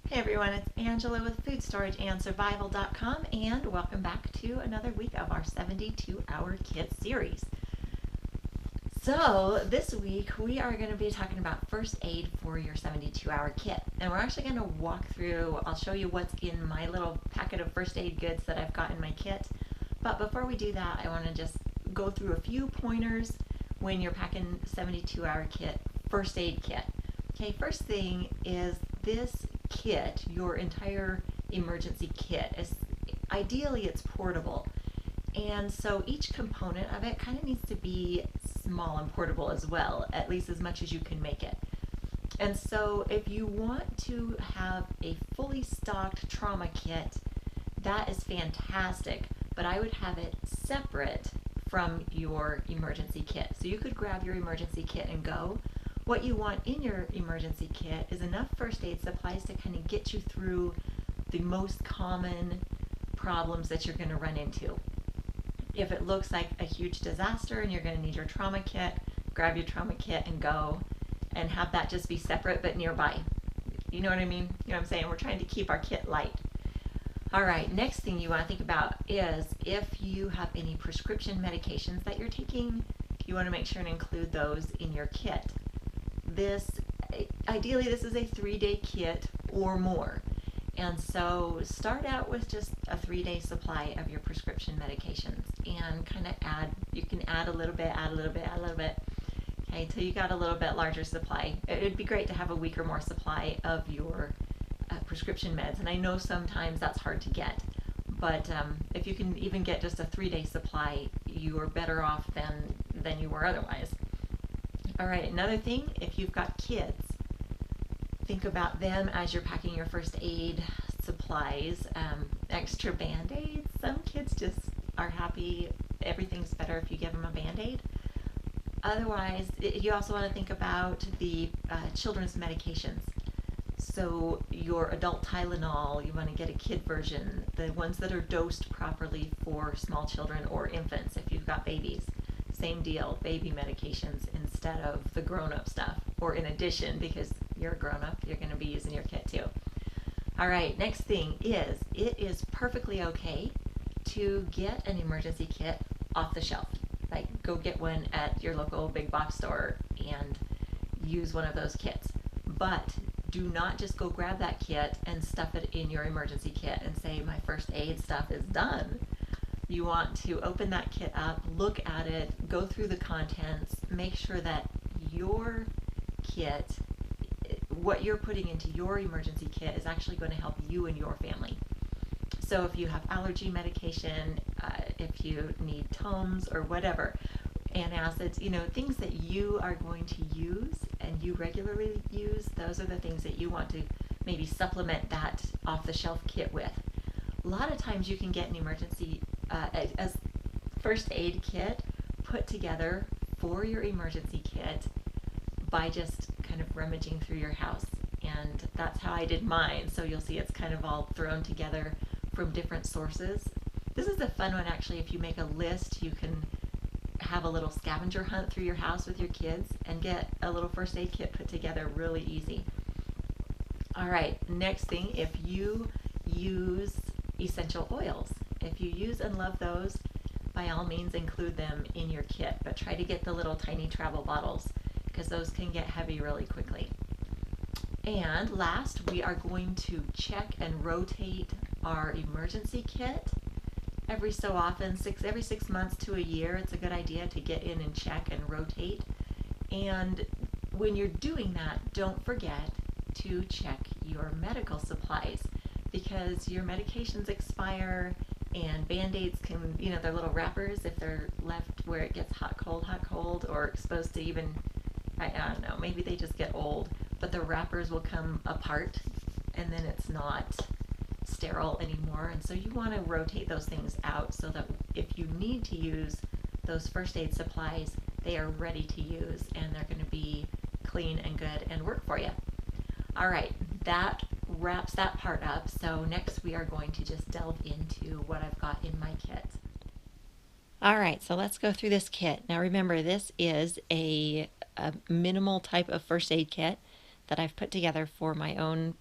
Hey everyone, it's Angela with FoodStorageAndSurvival.com and welcome back to another week of our 72-hour kit series. So this week we are going to be talking about first aid for your 72-hour kit, and we're actually going to walk through, I'll show you what's in my little packet of first aid goods that I've got in my kit. But before we do that, I want to just go through a few pointers when you're packing 72-hour kit, first aid kit. Okay, first thing is this kit, your entire emergency kit, is ideally it's portable, and so each component of it kind of needs to be small and portable as well, at least as much as you can make it. And so if you want to have a fully stocked trauma kit, that is fantastic, but I would have it separate from your emergency kit. So you could grab your emergency kit and go. What you want in your emergency kit is enough first aid supplies to kind of get you through the most common problems that you're going to run into. If it looks like a huge disaster and you're going to need your trauma kit, grab your trauma kit and go, and have that just be separate but nearby. You know what I mean? You know what I'm saying? We're trying to keep our kit light. All right, next thing you want to think about is if you have any prescription medications that you're taking, you want to make sure and include those in your kit. Ideally this is a 3-day kit or more, and so start out with just a 3-day supply of your prescription medications and kind of you can add a little bit, okay, until you got a little bit larger supply. It would be great to have a week or more supply of your prescription meds, and I know sometimes that's hard to get, but if you can even get just a 3-day supply, you are better off than you were otherwise. All right, another thing, if you've got kids, think about them as you're packing your first aid supplies. Extra Band-Aids. Some kids just are happy. Everything's better if you give them a Band-Aid. Otherwise, you also want to think about the children's medications. So your adult Tylenol, you want to get a kid version, the ones that are dosed properly for small children or infants if you've got babies. Same deal, baby medications instead of the grown-up stuff, or in addition, because you're a grown-up, you're going to be using your kit too. All right, next thing is, it is perfectly okay to get an emergency kit off the shelf. Like, go get one at your local big box store and use one of those kits. But do not just go grab that kit and stuff it in your emergency kit and say, my first aid stuff is done. You want to open that kit up, look at it, go through the contents, make sure that your kit, what you're putting into your emergency kit, is actually going to help you and your family. So if you have allergy medication, if you need Tums or whatever, antacids, things that you are going to use and you regularly use, those are the things that you want to maybe supplement that off-the-shelf kit with. A lot of times you can get an emergency as first aid kit put together for your emergency kit by just kind of rummaging through your house, and that's how I did mine. So you'll see it's kind of all thrown together from different sources. This is a fun one actually. If you make a list, you can have a little scavenger hunt through your house with your kids and get a little first aid kit put together really easy. All right, next thing, if you use essential oils, if you use and love those, by all means include them in your kit, but try to get the little tiny travel bottles because those can get heavy really quickly. And last, we are going to check and rotate our emergency kit every so often, every 6 months to a year. It's a good idea to get in and check and rotate. And when you're doing that, don't forget to check your medical supplies, because your medications expire, and Band-Aids can, they're little wrappers, if they're left where it gets hot, cold, or exposed to even, I don't know, maybe they just get old, but the wrappers will come apart and then it's not sterile anymore. And so you want to rotate those things out so that if you need to use those first aid supplies, they are ready to use and they're going to be clean and good and work for you. All right, that wraps that part up. So next we are going to just delve into what I've got in my kit. All right, so let's go through this kit. Now remember, this is a minimal type of first aid kit that I've put together for my own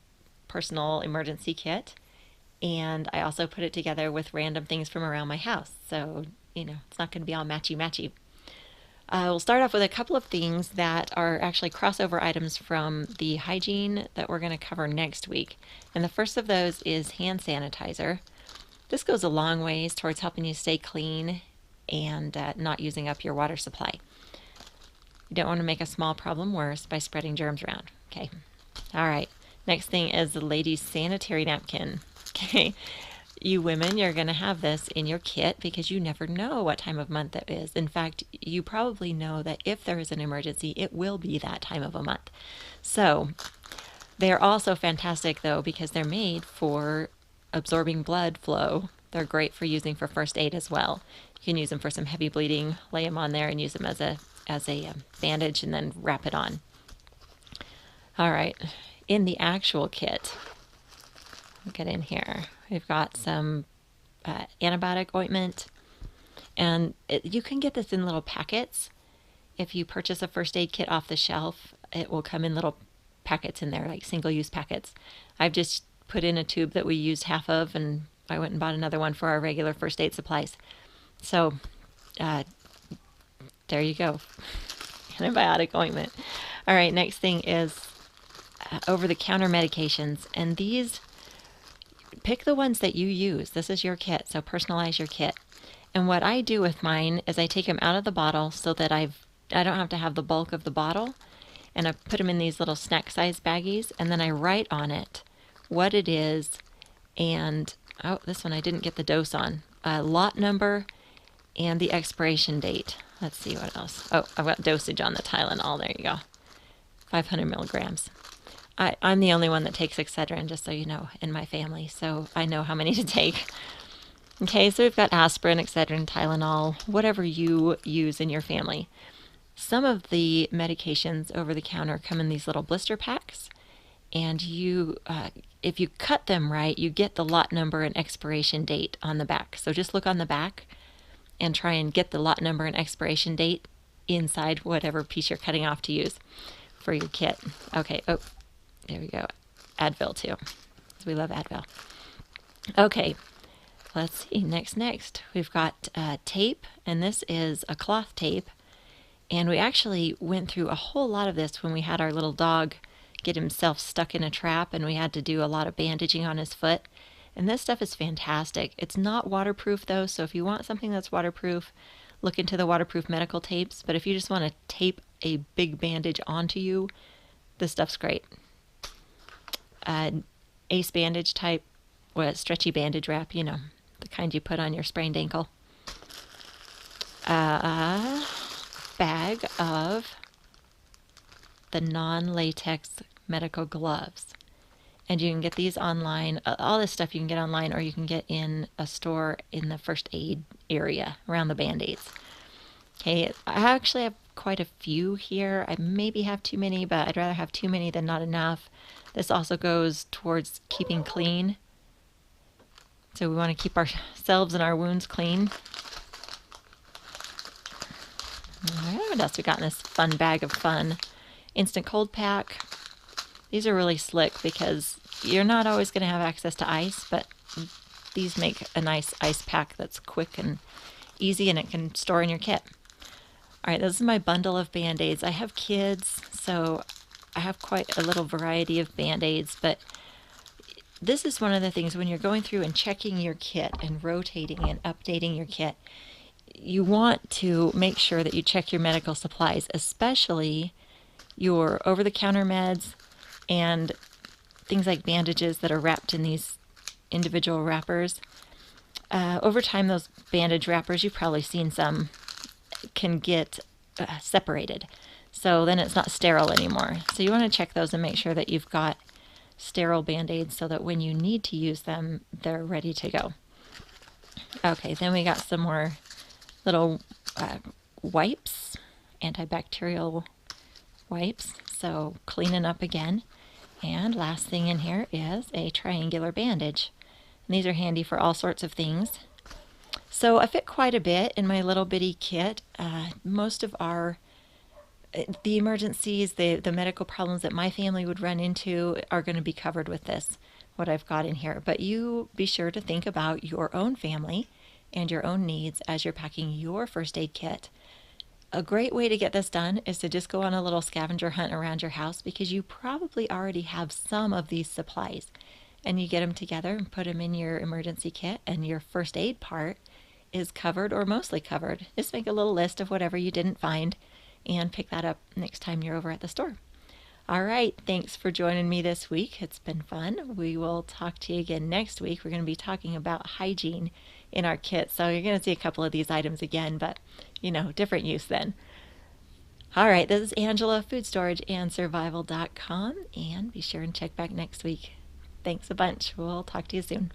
personal emergency kit, and I also put it together with random things from around my house. So, it's not going to be all matchy-matchy. We'll start off with a couple of things that are actually crossover items from the hygiene that we're going to cover next week. And the first of those is hand sanitizer. This goes a long ways towards helping you stay clean and not using up your water supply. You don't want to make a small problem worse by spreading germs around. Okay. All right. Next thing is the ladies' sanitary napkin. Okay. You women, you're going to have this in your kit because you never know what time of month it is. In fact, you probably know that if there is an emergency, it will be that time of a month. So they're also fantastic, though, because they're made for absorbing blood flow. They're great for using for first aid as well. You can use them for some heavy bleeding, lay them on there and use them as a bandage and then wrap it on. All right, in the actual kit, we'll get in here. We've got some antibiotic ointment, and you can get this in little packets. If you purchase a first aid kit off the shelf, it will come in little packets in there, like single-use packets. I've just put in a tube that we used half of, and I went and bought another one for our regular first aid supplies. So there you go. Antibiotic ointment. All right, next thing is over-the-counter medications, and these, pick the ones that you use. This is your kit, so personalize your kit. And what I do with mine is I take them out of the bottle so that I don't have to have the bulk of the bottle, and I put them in these little snack-sized baggies, and then I write on it what it is, and this one I didn't get the dose on, lot number, and the expiration date. Let's see what else. Oh, I've got dosage on the Tylenol. There you go. 500 milligrams. I'm the only one that takes Excedrin, just so you know, in my family, so I know how many to take. Okay, so we've got aspirin, Excedrin, Tylenol, whatever you use in your family. Some of the medications over the counter come in these little blister packs, and if you cut them right, you get the lot number and expiration date on the back. So just look on the back and try and get the lot number and expiration date inside whatever piece you're cutting off to use for your kit. Okay, oh, there we go. Advil too. We love Advil. Okay, let's see. Next. We've got tape, and this is a cloth tape. And we actually went through a whole lot of this when we had our little dog get himself stuck in a trap, and we had to do a lot of bandaging on his foot. And this stuff is fantastic. It's not waterproof though, so if you want something that's waterproof, look into the waterproof medical tapes. But if you just want to tape a big bandage onto you, this stuff's great. Ace bandage type, stretchy bandage wrap, the kind you put on your sprained ankle. Bag of the non-latex medical gloves. And you can get these online. All this stuff you can get online, or you can get in a store in the first aid area around the Band-Aids. Okay, I actually have quite a few here. I maybe have too many, but I'd rather have too many than not enough. This also goes towards keeping clean. So we want to keep ourselves and our wounds clean. All right, what else we got in this fun bag of fun? Instant cold pack. These are really slick because you're not always going to have access to ice, but these make a nice ice pack that's quick and easy, and it can store in your kit. All right, this is my bundle of Band-Aids. I have kids, so I have quite a little variety of Band-Aids, but this is one of the things when you're going through and checking your kit and rotating and updating your kit, you want to make sure that you check your medical supplies, especially your over-the-counter meds and things like bandages that are wrapped in these individual wrappers. Over time, those bandage wrappers, you've probably seen some, can get separated. So then it's not sterile anymore. So you want to check those and make sure that you've got sterile Band-Aids so that when you need to use them, they're ready to go. Okay, then we got some more little wipes, antibacterial wipes, so cleaning up again. And last thing in here is a triangular bandage. And these are handy for all sorts of things. So I fit quite a bit in my little bitty kit. Most of our the emergencies, the medical problems that my family would run into are going to be covered with this, what I've got in here. But you be sure to think about your own family and your own needs as you're packing your first aid kit. A great way to get this done is to just go on a little scavenger hunt around your house, because you probably already have some of these supplies, and you get them together and put them in your emergency kit, and your first aid part is covered or mostly covered. Just make a little list of whatever you didn't find and pick that up next time you're over at the store. All right, thanks for joining me this week. It's been fun. We will talk to you again next week. We're going to be talking about hygiene in our kit. So you're going to see a couple of these items again, but different use then. All right, this is Angela, FoodStorageAndSurvival.com, and be sure and check back next week. Thanks a bunch. We'll talk to you soon.